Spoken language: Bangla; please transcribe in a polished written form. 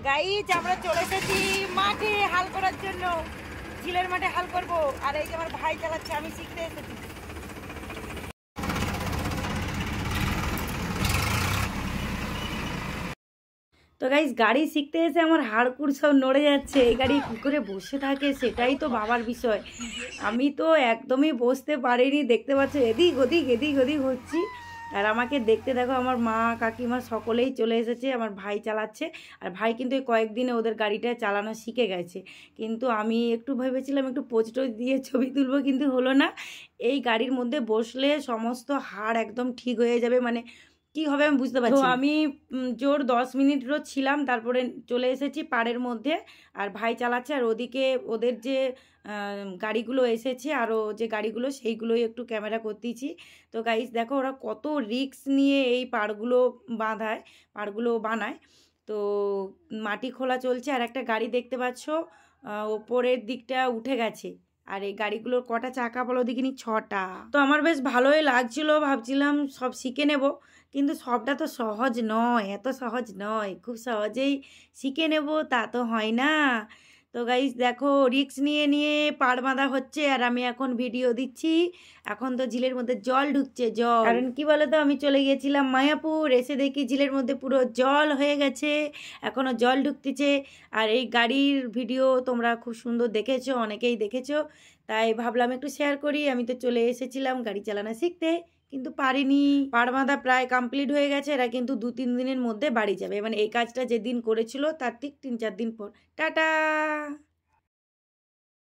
গাইজ আমরা চলে এসেছি মাঠে হাল করার জন্য, ঝিলের মাঠে হাল করব। আর এই যে আমার ভাই চালাচ্ছে, আমি শিখতে এসেছি। তো গাইজ গাড়ি শিখতে এসে আমার হাড়কুড় সব নড়ে যাচ্ছে। এই গাড়ি কী করে বসে থাকে সেটাই তো ভাবার বিষয়। আমি তো একদমই বসতে পারিনি, দেখতে পাচ্ছ এদিক ওদিক এদিক ওদিক হচ্ছি। আর আমাকে দেখতে দেখো আমার মা কাকিমা সকলেই চলে এসেছে, আমার ভাই চালাচ্ছে। আর ভাই কিন্তু এই কয়েকদিনে ওদের গাড়িটা চালানো শিখে গেছে। কিন্তু আমি একটু ভেবেছিলাম একটু পোস্ট দিয়ে ছবি তুলবো, কিন্তু হলো না। এই গাড়ির মধ্যে বসলে সমস্ত হাড় একদম ঠিক হয়ে যাবে, মানে কি হবে আমি বুঝতে পারছি। তো আমি জোর 10 মিনিটও ছিলাম, তারপরে চলে এসেছি পাড়ের মধ্যে। আর ভাই চালাচ্ছে, আর ওদিকে ওদের যে গাড়িগুলো এসেছে আরও যে গাড়িগুলো সেইগুলোই একটু ক্যামেরা করতেছি। তো গাইস দেখো ওরা কত রিস্ক নিয়ে এই পাড়গুলো পাড়গুলো বানায়। তো মাটি খোলা চলছে, আর একটা গাড়ি দেখতে পাচ্ছ ওপরের দিকটা উঠে গেছে। আর এই গাড়িগুলোর কটা চাকা বলো দেখিনি? 6টা। তো আমার বেশ ভালোই লাগছিল, ভাবছিলাম সব শিখে নেব, কিন্তু সবটা তো সহজ নয়, এত সহজ নয়। খুব সহজেই শিখে নেব তা তো হয় না। তো গাইস দেখো রিস্ক নিয়ে নিয়ে পাড় বাঁধা হচ্ছে, আর আমি এখন ভিডিও দিচ্ছি। এখন তো ঝিলের মধ্যে জল ঢুকছে, জল। কারণ কি বলো তো, আমি চলে গিয়েছিলাম মায়াপুর, এসে দেখি ঝিলের মধ্যে পুরো জল হয়ে গেছে, এখনও জল ঢুকতেছে। আর এই গাড়ির ভিডিও তোমরা খুব সুন্দর দেখেছো, অনেকেই দেখেছো, তাই ভাবলাম একটু শেয়ার করি। আমি তো চলে এসেছিলাম গাড়ি চালানো শিখতে, কিন্তু পারিনি। পাড় বাঁধা প্রায় কমপ্লিট হয়ে গেছে, এরা কিন্তু 2-3 দিনের মধ্যে বাড়ি যাবে। মানে এই কাজটা যেদিন করেছিল তার ঠিক 3-4 দিন পর। টাটা।